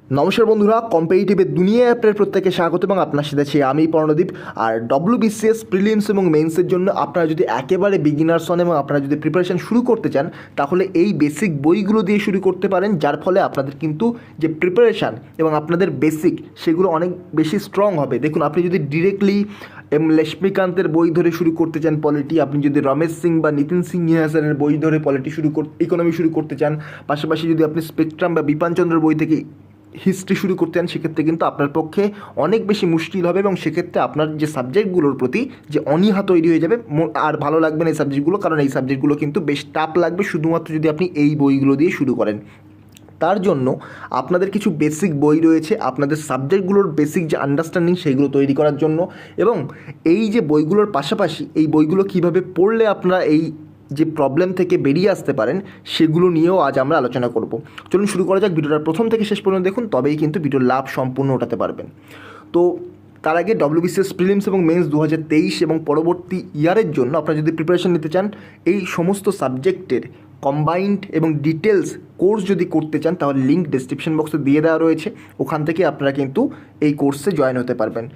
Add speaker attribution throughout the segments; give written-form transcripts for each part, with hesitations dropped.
Speaker 1: নমস্কার বন্ধুরা, কম্পিটিটিভের দুনিয়ায় আপনার প্রত্যেকে স্বাগত এবং আপনার সাথে আছি আমি পর্ণদীপ। আর WBCS প্রিলিমস এবং মেন্সের জন্য আপনারা যদি একেবারে বিগিনার্স হন এবং আপনারা যদি প্রিপারেশন শুরু করতে চান, তাহলে এই বেসিক বইগুলো দিয়ে শুরু করতে পারেন, যার ফলে আপনাদের কিন্তু যে প্রিপারেশান এবং আপনাদের বেসিক সেগুলো অনেক বেশি স্ট্রং হবে। দেখুন, আপনি যদি ডিরেক্টলি লক্ষ্মীকান্তের বই ধরে শুরু করতে চান পলিটি, আপনি যদি রমেশ সিং বা নিতিন সিং হাসানের বই ধরে পলিটি ইকোনমি শুরু করতে চান, পাশাপাশি যদি আপনি স্পেকট্রাম বা বিপানচন্দ্রের বই থেকে হিস্ট্রি শুরু করতে চান, সেক্ষেত্রে কিন্তু আপনার পক্ষে অনেক বেশি মুশকিল হবে এবং সেক্ষেত্রে আপনার যে সাবজেক্টগুলোর প্রতি যে অনীহা তৈরি হয়ে যাবে, আর ভালো লাগবে না এই সাবজেক্টগুলো, কারণ এই সাবজেক্টগুলো কিন্তু বেশ টাফ লাগবে শুধুমাত্র যদি আপনি এই বইগুলো দিয়ে শুরু করেন। তার জন্য আপনাদের কিছু বেসিক বই রয়েছে আপনাদের সাবজেক্টগুলোর বেসিক যে আন্ডারস্ট্যান্ডিং সেইগুলো তৈরি করার জন্য, এবং এই যে বইগুলোর পাশাপাশি এই বইগুলো কীভাবে পড়লে আপনারা এই যে প্রবলেম থেকে বেরিয়ে আসতে পারেন সেগুলো নিয়েও আজ আমরা আলোচনা করব। চলুন শুরু করা যাক। ভিডিওটা প্রথম থেকে শেষ পর্যন্ত দেখুন, তবেই কিন্তু ভিডিওর লাভ সম্পূর্ণ ওঠাতে পারবেন। তো তার আগে WBCS প্রিলিমস এবং মেন্স 2023 এবং পরবর্তী ইয়ারের জন্য আপনারা যদি প্রিপারেশন নিতে চান, এই সমস্ত সাবজেক্টের কম্বাইন্ড এবং ডিটেলস কোর্স যদি করতে চান, তাহলে লিঙ্ক ডেসক্রিপশন বক্সে দিয়ে দেওয়া রয়েছে, ওখান থেকে আপনারা কিন্তু এই কোর্সে জয়েন হতে পারবেন।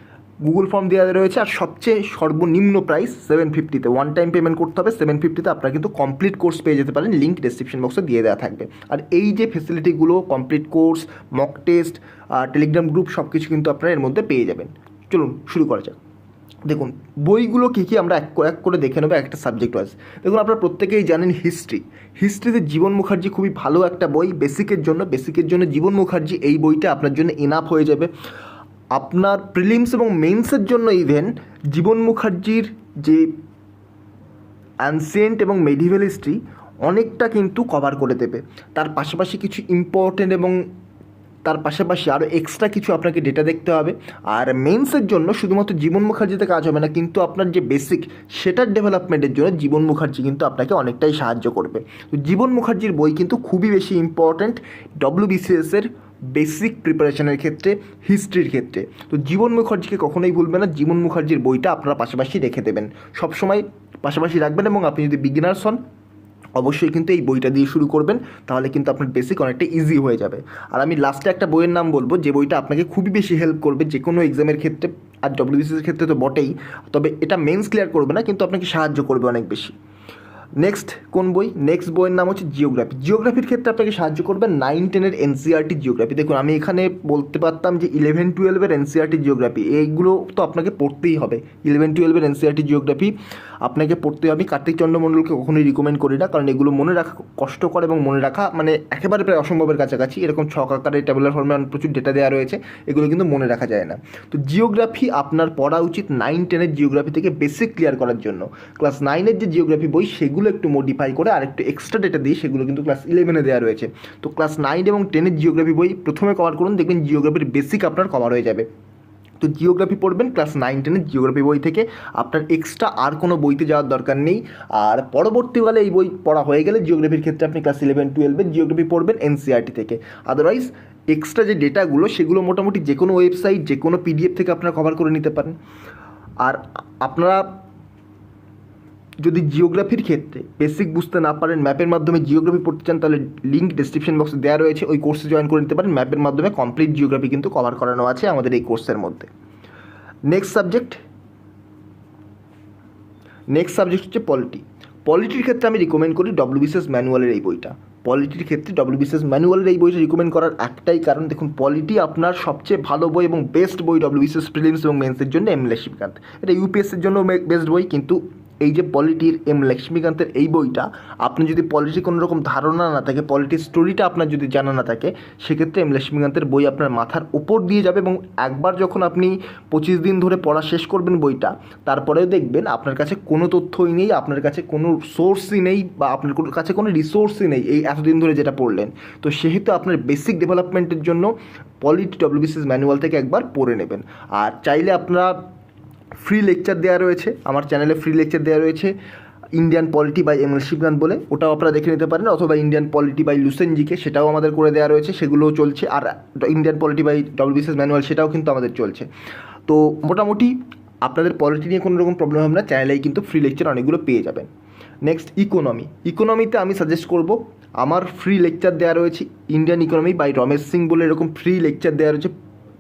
Speaker 1: গুগল ফর্ম দেওয়া রয়েছে, আর সবচেয়ে সর্বনিম্ন প্রাইস 750-তে, ওয়ান টাইম পেমেন্ট করতে হবে। 750-তে আপনারা কিন্তু কমপ্লিট কোর্স পেয়ে যেতে পারেন, লিঙ্ক ডেসক্রিপশন বক্সে দিয়ে দেওয়া থাকবে। আর এই যে ফেসিলিটিগুলো, complete course, mock test, Telegram group, সব কিছু কিন্তু আপনারা এর মধ্যে পেয়ে যাবেন। চলুন শুরু করা যাক। দেখুন, বইগুলো কী কী আমরা এক করে দেখে নেবো একটা সাবজেক্ট ওয়াইজ। দেখুন, আপনারা প্রত্যেকেই জানেন হিস্ট্রিতে জীবন মুখার্জি খুবই ভালো একটা বই বেসিকের জন্য জীবন মুখার্জি এই বইটা আপনার জন্য এনাফ হয়ে যাবে। আপনার প্রিলিমস এবং মেন্সের জন্য ইভেন জীবন মুখার্জির যে অ্যানসিয়েন্ট এবং মেডিভেল হিস্ট্রি অনেকটা কিন্তু কভার করে দেবে। তার পাশাপাশি কিছু ইম্পর্টেন্ট এবং তার পাশাপাশি আরও এক্সট্রা কিছু আপনাকে ডেটা দেখতে হবে। আর মেন্সের জন্য শুধুমাত্র জীবন মুখার্জিতে কাজ হবে না, কিন্তু আপনার যে বেসিক সেটার ডেভেলপমেন্টের জন্য জীবন মুখার্জি কিন্তু আপনাকে অনেকটাই সাহায্য করবে। তো জীবন মুখার্জির বই কিন্তু খুবই বেশি ইম্পর্ট্যান্ট WBCS-এর বেসিক প্রিপারেশনের ক্ষেত্রে, হিস্ট্রির ক্ষেত্রে। তো জীবন মুখার্জিকে কখনোই ভুলবে না, জীবন মুখার্জির বইটা আপনারা পাশাপাশি রেখে দেবেন, সবসময় পাশাপাশি রাখবেন। এবং আপনি যদি বিগিনার্স হন, অবশ্যই কিন্তু এই বইটা দিয়ে শুরু করবেন, তাহলে কিন্তু আপনার বেসিক অনেকটা ইজি হয়ে যাবে। আর আমি লাস্টে একটা বইয়ের নাম বলবো, যে বইটা আপনাকে খুবই বেশি হেল্প করবে যে কোনো এক্সামের ক্ষেত্রে, আর WBCS ক্ষেত্রে তো বটেই, তবে এটা মেন্স ক্লিয়ার করবে না, কিন্তু আপনাকে সাহায্য করবে অনেক বেশি। নেক্সট কোন বই? নেক্সট বইয়ের নাম হচ্ছে জিওগ্রাফির ক্ষেত্রে আপনাকে সাহায্য করবে 9-10-এর NCERT জিওগ্রাফি। দেখুন, আমি এখানে বলতে পারতাম যে 11-12-এর NCERT জিওগ্রাফি, এইগুলো তো আপনাকে পড়তেই হবে। 11-12-এর NCERT জিওগ্রাফি আপনাকে পড়তে হবে। আমি কার্তিক চন্দ্র মণ্ডলকে কখনোই রিকমেন্ড করি না, কারণ এগুলো মনে রাখা কষ্টকর এবং মনে রাখা মানে একেবারে প্রায় অসম্ভবের কাছাকাছি। এরকম ছক আকারে টেবুলার ফর্মে প্রচুর ডেটা দেওয়া রয়েছে, এগুলো কিন্তু মনে রাখা যায় না। তো জিওগ্রাফি আপনার পড়া উচিত 9-10-এর জিওগ্রাফি থেকে বেসিক ক্লিয়ার করার জন্য। ক্লাস 9-এর যে জিওগ্রাফি বই সেগুলো একটু মডিফাই করে আর একটু এক্সট্রা ডেটা দিয়ে সেগুলো কিন্তু ক্লাস 11-এ দেওয়া রয়েছে। তো ক্লাস 9 এবং 10-এর জিওগ্রাফি বই প্রথমে কভার করুন, দেখবেন জিওগ্রাফির বেসিক আপনার কভার হয়ে যাবে। তো জিওগ্রাফি পড়বেন ক্লাস 9-10-এর জিওগ্রাফি বই থেকে, আপনার এক্সট্রা আর কোনো বইতে যাওয়ার দরকার নেই। আর পরবর্তীকালে এই বই পড়া হয়ে গেলে জিওগ্রাফির ক্ষেত্রে আপনি ক্লাস 11-12-এর জিওগ্রাফি পড়বেন NCERT থেকে। আদারওয়াইজ এক্সট্রা যে ডেটাগুলো সেগুলো মোটামুটি যে কোনো ওয়েবসাইট, যে কোনো PDF থেকে আপনারা কভার করে নিতে পারেন। আর আপনারা যদি জিওগ্রাফির ক্ষেত্রে বেসিক বুঝতে না পারেন, ম্যাপের মাধ্যমে জিওগ্রাফি পড়তে চান, তাহলে লিঙ্ক ডেসক্রিপশন বক্সে দেওয়া রয়েছে, ওই কোর্সে জয়েন করে নিতে পারেন। ম্যাপের মাধ্যমে কমপ্লিট জিওগ্রাফি কিন্তু কভার করানো আছে আমাদের এই কোর্সের মধ্যে। নেক্সট সাবজেক্ট হচ্ছে পলিটির ক্ষেত্রে আমি রিকমেন্ড করি WBCS ম্যানুয়ালের এই বইটা। পলিটির ক্ষেত্রে WBCS ম্যানুয়ালের এই বইটা রিকমেন্ড করার একটাই কারণ, দেখুন, পলিটি আপনার সবচেয়ে ভালো বই এবং বেস্ট বই WBCS প্রিলিমস এবং মেন্সের জন্য লক্ষ্মীকান্ত। এটা UPSCর জন্য বেস্ট বই, কিন্তু এই যে পলিটির লক্ষ্মীকান্তের এই বইটা, আপনি যদি পলিটির কোনো রকম ধারণা না থাকে, পলিটির স্টোরিটা আপনার যদি জানা না থাকে, সেক্ষেত্রে লক্ষ্মীকান্তের বই আপনার মাথার ওপর দিয়ে যাবে। এবং একবার যখন আপনি 25 দিন ধরে পড়া শেষ করবেন বইটা, তারপরেও দেখবেন আপনার কাছে কোনো তথ্যই নেই, আপনার কাছে কোনো সোর্সই নেই, বা আপনার কাছে কোনো রিসোর্সই নেই এই এতদিন ধরে যেটা পড়লেন। তো সেহেতু আপনার বেসিক ডেভেলপমেন্টের জন্য পলিটি WBCS ম্যানুয়াল থেকে একবার পড়ে নেবেন। আর চাইলে আপনারা ফ্রি লেকচার দেওয়া রয়েছে, আমার চ্যানেলে ফ্রি লেকচার দেওয়া রয়েছে ইন্ডিয়ান পলিটি বাই লক্ষ্মীকান্ত বলে, ওটাও আপনারা দেখে নিতে পারেন, অথবা ইন্ডিয়ান পলিটি বাই লুসেনজিকে, সেটাও আমাদের করে দেওয়া রয়েছে, সেগুলোও চলছে। আর Indian polity by WBCS manual সেটাও কিন্তু আমাদের চলছে। তো মোটামুটি আপনাদের পলিটি নিয়ে কোনো রকম প্রবলেম হবে না, চ্যানেলেই কিন্তু ফ্রি লেকচার অনেকগুলো পেয়ে যাবেন। নেক্সট ইকোনমিতে আমি সাজেস্ট করব আমার ফ্রি লেকচার দেওয়া রয়েছে Indian economy by Ramesh Singh বলে, এরকম ফ্রি লেকচার দেওয়া রয়েছে,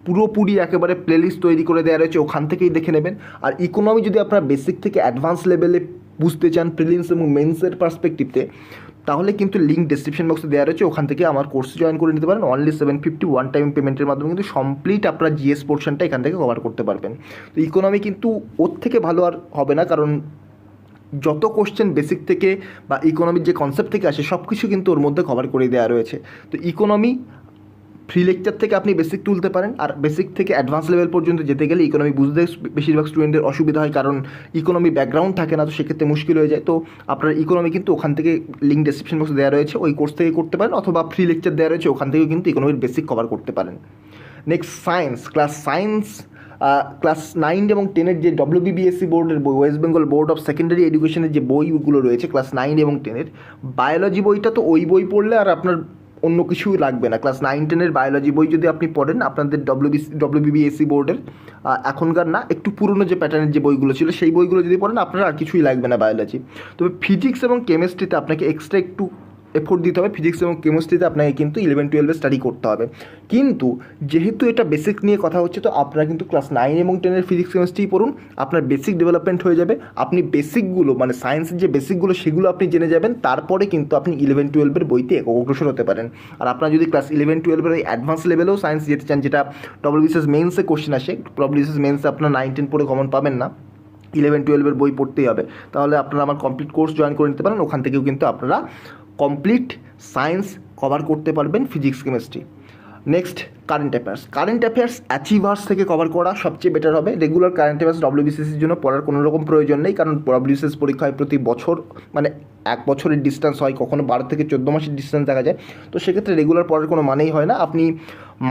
Speaker 1: পুরোপুরি একেবারে প্লেলিস্ট তৈরি করে দেওয়া রয়েছে, ওখান থেকেই দেখে নেবেন। আর ইকোনমি যদি আপনারা বেসিক থেকে অ্যাডভান্স লেভেলে বুঝতে চান প্রিলিমস এবং মেন্সের পার্সপেক্টিভতে, তাহলে কিন্তু লিঙ্ক ডেসক্রিপশন বক্সে দেওয়া রয়েছে, ওখান থেকে আমার কোর্স জয়েন করে নিতে পারেন। অনলি 750 ওয়ান টাইম পেমেন্টের মাধ্যমে কিন্তু কমপ্লিট আপনার জিএস পোর্শনটা এখান থেকে কভার করতে পারবেন। তো ইকোনমি কিন্তু ওর থেকে ভালো আর হবে না, কারণ যত কোশ্চেন বেসিক থেকে বা ইকোনমির যে কনসেপ্ট থেকে আসে সব কিছু কিন্তু ওর মধ্যে কভার করে দেওয়া রয়েছে। তো ইকোনমি ফ্রি লেকচার থেকে আপনি বেসিক তুলতে পারেন, আর বেসিক থেকে অ্যাডভান্স লেভেল পর্যন্ত যেতে গেলে ইকোনমি বুঝতে বেশিরভাগ স্টুডেন্টের অসুবিধা হয়, কারণ ইকোনমি ব্যাকগ্রাউন্ড থাকে না, তো সেক্ষেত্রে মুশকিল হয়ে যায়। তো আপনার ইকোনমি কিন্তু ওখান থেকে লিঙ্ক ডেসক্রিপশন বক্সে দেওয়া রয়েছে, ওই কোর্স থেকে করতে পারেন, অথবা ফ্রি লেকচার দেওয়া রয়েছে, ওখান থেকেও কিন্তু ইকোনমির বেসিক কভার করতে পারেন। নেক্সট সায়েন্স ক্লাস 9 এবং 10-এর যে WBCS বোর্ডের বই, West Bengal board of secondary এডুকেশনের যে বইগুলো রয়েছে ক্লাস 9 এবং 10-এর, বায়োলজি বইটা তো ওই বই পড়লে আর আপনার অন্য কিছুই লাগবে না। ক্লাস 9-10-এর বায়োলজি বই যদি আপনি পড়েন, আপনাদের WBCS বোর্ডের এখনকার না, একটু পুরনো যে প্যাটার্নের যে বইগুলো ছিল সেই বইগুলো যদি পড়েন, আপনার আর কিছুই লাগবে না বায়োলজি। তবে ফিজিক্স এবং কেমিস্ট্রিতে আপনাকে এক্সট্রা একটু এফোর্ট দিতে হবে। ফিজিক্স এবং কেমিস্ট্রিতে আপনাকে কিন্তু 11-12 স্টাডি করতে হবে, কিন্তু যেহেতু এটা বেসিক নিয়ে কথা হচ্ছে, তো আপনারা কিন্তু ক্লাস 9 এবং 10-এর ফিজিক্স কেমিস্ট্রি পড়ুন, আপনার বেসিক ডেভেলপমেন্ট হয়ে যাবে। আপনি বেসিকগুলো মানে সায়েন্সের যে বেসিকগুলো সেগুলো আপনি জেনে যাবেন, তারপরে কিন্তু আপনি 11-12-এর বইতে অগ্রসর হতে পারেন। আর আপনারা যদি ক্লাস 11-12-এর ওই অ্যাডভান্স লেভেলেও সায়েন্স যেতে চান, যেটা WBCS মেন্সে কোশ্চেন আসে, WBCS মেন্সে আপনার 9-10 পড়ে কমন পাবেন না, 11-12-এর বই পড়তেই হবে, তাহলে আপনারা আমার কমপ্লিট কোর্স জয়েন করে নিতে পারেন। ওখান থেকেও কিন্তু আপনারা কমপ্লিট সায়েন্স কভার করতে পারবেন, physics chemistry. Next current affairs achievers থেকে কভার করা সবচেয়ে বেটার হবে। রেগুলার কারেন্ট অ্যাফেয়ার্স WBCSর জন্য পড়ার কোনো রকম প্রয়োজন নেই, কারণ WBCS পরীক্ষা হয় প্রতি বছর, মানে 1 বছরের ডিস্টেন্স হয়, কখনো 12 থেকে 14 মাসের ডিস্টেন্স দেখা যায়। তো সেক্ষেত্রে রেগুলার পড়ার কোনো মানেই হয় না। আপনি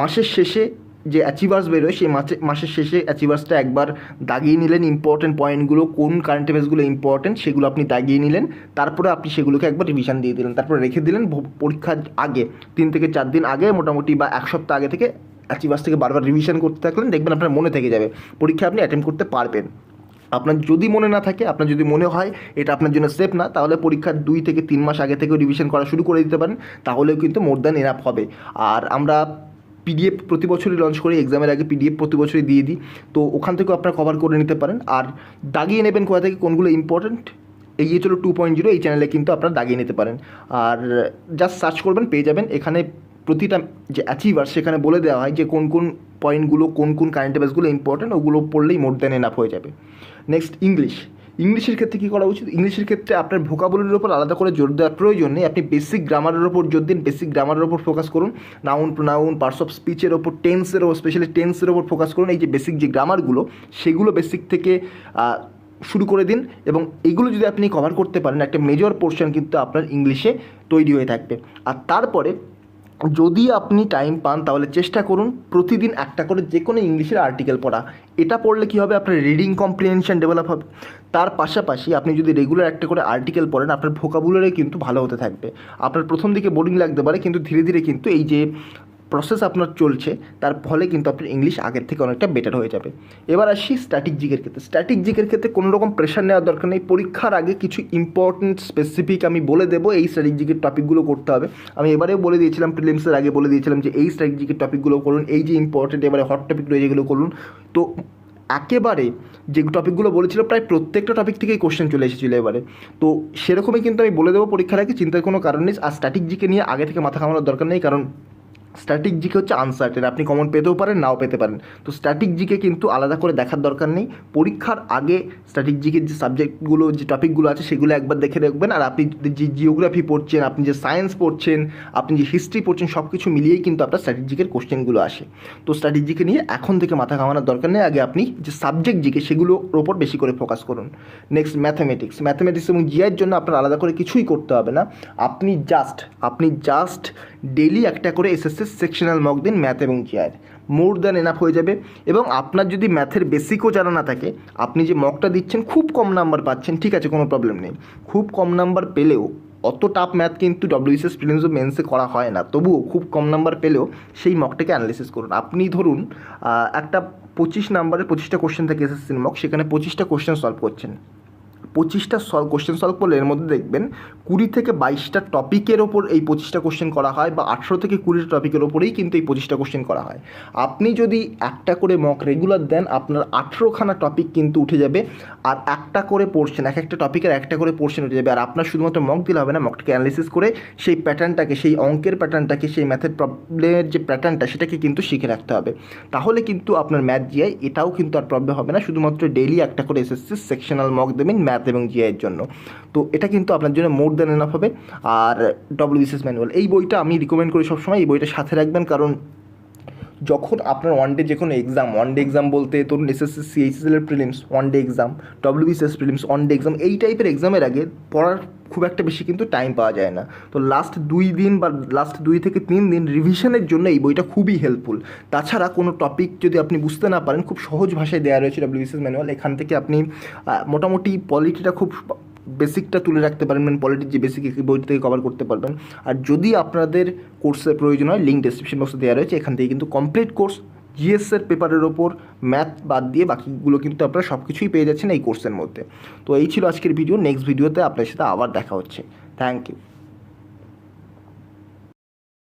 Speaker 1: মাসের শেষে যে অ্যাচিভার্স বেরোয়, সেই মাসের শেষে অ্যাচিভার্সটা একবার দাগিয়ে নিলেন, ইম্পর্টেন্ট পয়েন্টগুলো, কোন কারেন্ট অ্যাফেয়ার্সগুলো ইম্পর্টেন্ট সেগুলো আপনি দাগিয়ে নিলেন, তারপরে আপনি সেগুলোকে একবার রিভিশন দিয়ে দিলেন, তারপরে রেখে দিলেন পরীক্ষার আগে 3 থেকে 4 দিন আগে মোটামুটি, বা 1 সপ্তাহ আগে থেকে অ্যাচিভার্স থেকে বারবার রিভিশন করতে থাকলেন, দেখবেন আপনার মনে থেকে যাবে, পরীক্ষা আপনি অ্যাটেম্প করতে পারবেন। আপনার যদি মনে না থাকে, আপনার যদি মনে হয় এটা আপনার জন্য সেফ না, তাহলে পরীক্ষার 2 থেকে 3 মাস আগে থেকে রিভিশন করা শুরু করে দিতে পারেন, তাহলেও কিন্তু মোর দ্যান এনাফ হবে। আর আমরা PDF প্রতি বছরই লঞ্চ করি, এক্সামের আগে PDF প্রতি বছরই দিয়ে দিই, তো ওখান থেকেও আপনারা কভার করে নিতে পারেন। আর দাগিয়ে নেবেন কোথা থেকে কোনগুলো ইম্পর্টেন্ট, এগিয়ে চলো 2.0 এই চ্যানেলে কিন্তু আপনারা দাগিয়ে নিতে পারেন। আর জাস্ট সার্চ করবেন, পেয়ে যাবেন। এখানে প্রতিটা যে অ্যাচিভার সেখানে বলে দেওয়া হয় যে কোন কোন পয়েন্টগুলো, কোন কোন কারেন্ট অ্যাফেয়ার্সগুলো ইম্পর্টেন্ট, ওগুলো পড়লেই মোর দ্যান এনাফ হয়ে যাবে। নেক্সট ইংলিশের ক্ষেত্রে কী করা উচিত? ইংলিশের ক্ষেত্রে আপনার ভোকাবুলারির ওপর আলাদা করে জোর দেওয়ার প্রয়োজন নেই, আপনি বেসিক গ্রামারের ওপর জোর দিন, বেসিক গ্রামারের ওপর ফোকাস করুন, নাউন প্রোনাউন পার্টস অফ স্পিচের ওপর, টেন্সের ওপর, স্পেশালি টেন্সের ওপর ফোকাস করুন। এই যে বেসিক যে গ্রামারগুলো সেগুলো বেসিক থেকে শুরু করে দিন, এবং এগুলো যদি আপনি কভার করতে পারেন, একটা মেজর পোর্শন কিন্তু আপনার ইংলিশে তৈরি হয়ে থাকবে। আর তারপরে যদি আপনি টাইম পান তাহলে চেষ্টা করুন প্রতিদিন একটা করে যে কোনো ইংলিশের আর্টিকেল পড়া। এটা পড়লে কী হবে, আপনার রিডিং কম্প্রিহেনশন ডেভেলপ হবে। তার পাশাপাশি আপনি যদি রেগুলার একটা করে আর্টিকেল পড়েন, আপনার ভোকাবুলারি কিন্তু ভালো হতে থাকবে। আপনার প্রথম দিকে বোরিং লাগতে পারে, কিন্তু ধীরে ধীরে কিন্তু এই যে প্রসেস আপনার চলছে, তার ফলে কিন্তু আপনার ইংলিশ আগের থেকে অনেকটা বেটার হয়ে যাবে। এবার আসি স্ট্র্যাটেজিকের ক্ষেত্রে কোনো রকম প্রেশার নেওয়ার দরকার নেই। পরীক্ষার আগে কিছু ইম্পর্টেন্ট স্পেসিফিক আমি বলে দেবো, এই স্ট্র্যাটেজিকের টপিকগুলো করতে হবে। আমি এবারেও বলে দিয়েছিলাম, প্রিলিমসের আগে বলে দিয়েছিলাম যে এই স্ট্র্যাটেজিকের টপিকগুলো করুন, এই যে ইম্পর্টেন্ট এবারে হট টপিক রয়েছে এগুলো করুন। তো একেবারে যে টপিকগুলো বলেছিল প্রায় প্রত্যেকটা টপিক থেকেই কোশ্চেন চলে এসেছিলো এবারে, তো সেরকমই কিন্তু আমি বলে দেবো পরীক্ষার আগে, চিন্তার কোনো কারণ নেই। আর স্ট্র্যাটেজিকে নিয়ে আগে থেকে মাথা ঘামানোর দরকার নেই, কারণ স্ট্যাটিক জিকে হচ্ছে আনসার্টেন, আপনি কমন পেতেও পারেন নাও পেতে পারেন। তো স্ট্যাটিক জিকে কিন্তু আলাদা করে দেখার দরকার নেই, পরীক্ষার আগে স্ট্যাটিক জিকের যে সাবজেক্টগুলো যে টপিকগুলো আছে সেগুলো একবার দেখে রাখবেন। আর আপনি যে জিওগ্রাফি পড়ছেন, আপনি যে সায়েন্স পড়ছেন, আপনি যে হিস্ট্রি পড়ছেন, সব কিছু মিলিয়েই কিন্তু আপনার স্ট্যাটিক জিকের কোশ্চেনগুলো আসে। তো স্ট্যাটিক জিকে নিয়ে এখন থেকে মাথা ঘামানোর দরকার নেই, আগে আপনি যে সাবজেক্ট জিকে সেগুলোর ওপর বেশি করে ফোকাস করুন। নেক্সট ম্যাথামেটিক্স এবং জিআইয়ের জন্য আপনার আলাদা করে কিছুই করতে হবে না, আপনি জাস্ট ডেইলি একটা করে এসএসসি সেকশনাল মক দিন ম্যাথ এবং জিআইয়ের, মোর দ্যান এনাফ হয়ে যাবে। এবং আপনার যদি ম্যাথের বেসিকও জানা না থাকে, আপনি যে মকটা দিচ্ছেন খুব কম নাম্বার পাচ্ছেন, ঠিক আছে, কোনো প্রবলেম নেই, খুব কম নাম্বার পেলেও অত টাফ ম্যাথ কিন্তু WBCS প্রিলিমস ও মেন্সে করা হয় না, তবুও খুব কম নাম্বার পেলেও সেই মকটাকে অ্যানালিসিস করুন। আপনি ধরুন একটা 25 নাম্বারের 25টা কোশ্চেন থাকে এসএসসির মক, সেখানে 25টা কোশ্চেন সলভ করছেন, 25টা কোশ্চেন সলভ করলে এর মধ্যে দেখবেন 20 থেকে 22টা টপিকের ওপর এই 25টা কোশ্চেন করা হয়, বা 18 থেকে 20টা টপিকের ওপরেই কিন্তু এই 25টা কোশ্চেন করা হয়। আপনি যদি একটা করে মক রেগুলার দেন, আপনার 18খানা টপিক কিন্তু উঠে যাবে, আর একটা করে পোর্শন, এক একটা টপিকের একটা করে পোর্শন উঠে যাবে। আর আপনার শুধুমাত্র মক দিলে হবে না, মকটাকে অ্যানালিসিস করে সেই প্যাটার্নটাকে, সেই অঙ্কের প্যাটার্নটাকে, সেই ম্যাথের প্রবলেমের যে প্যাটার্নটা সেটাকে কিন্তু শিখে রাখতে হবে। তাহলে কিন্তু আপনার ম্যাথ জিআই এটাও কিন্তু আর প্রবলেম হবে না। শুধুমাত্র ডেইলি একটা করে এসএসসি সেকশনাল মক দেবেন ম্যাথ এবং জিআইয়ের জন্য। তো এটা কিন্তু আপনার জন্য মোর দ্যান এনাফ হবে। আর WBCS ম্যানুয়াল, এই বইটা আমি রিকমেন্ড করি সবসময়, এই বইটা সাথে রাখবেন। কারণ যখন আপনার ওয়ান ডে যে কোনো এক্সাম বলতে ধরুন এসএসসি CHSL এর prelims one day exam, WBCS prelims one day exam, এই টাইপের এক্সামের আগে পড়ার খুব একটা বেশি কিন্তু টাইম পাওয়া যায় না। তো লাস্ট 2 দিন বা লাস্ট 2 থেকে 3 দিন রিভিশনের জন্য এই বইটা খুবই হেল্পফুল। তাছাড়া কোনো টপিক যদি আপনি বুঝতে না পারেন, খুব সহজ ভাষায় দেওয়া রয়েছে WBCS ম্যানুয়াল। এখান থেকে আপনি মোটামুটি পলিটিটা খুব বেসিকটা তুলে রাখতে পারবেন, পলিটির যে বেসিক বই থেকে কভার করতে পারবেন। আর যদি আপনাদের কোর্সের প্রয়োজন হয়, লিঙ্ক ডেসক্রিপশন বক্সে দেওয়া রয়েছে, এখান থেকে কিন্তু কমপ্লিট কোর্স জিএসের পেপারের ওপর ম্যাথ বাদ দিয়ে বাকিগুলো কিন্তু আপনারা সব কিছুই পেয়ে যাচ্ছেন এই কোর্সের মধ্যে। তো এই ছিল আজকের ভিডিও। নেক্সট ভিডিওতে আপনার সাথে আবার দেখা হচ্ছে। Thank you.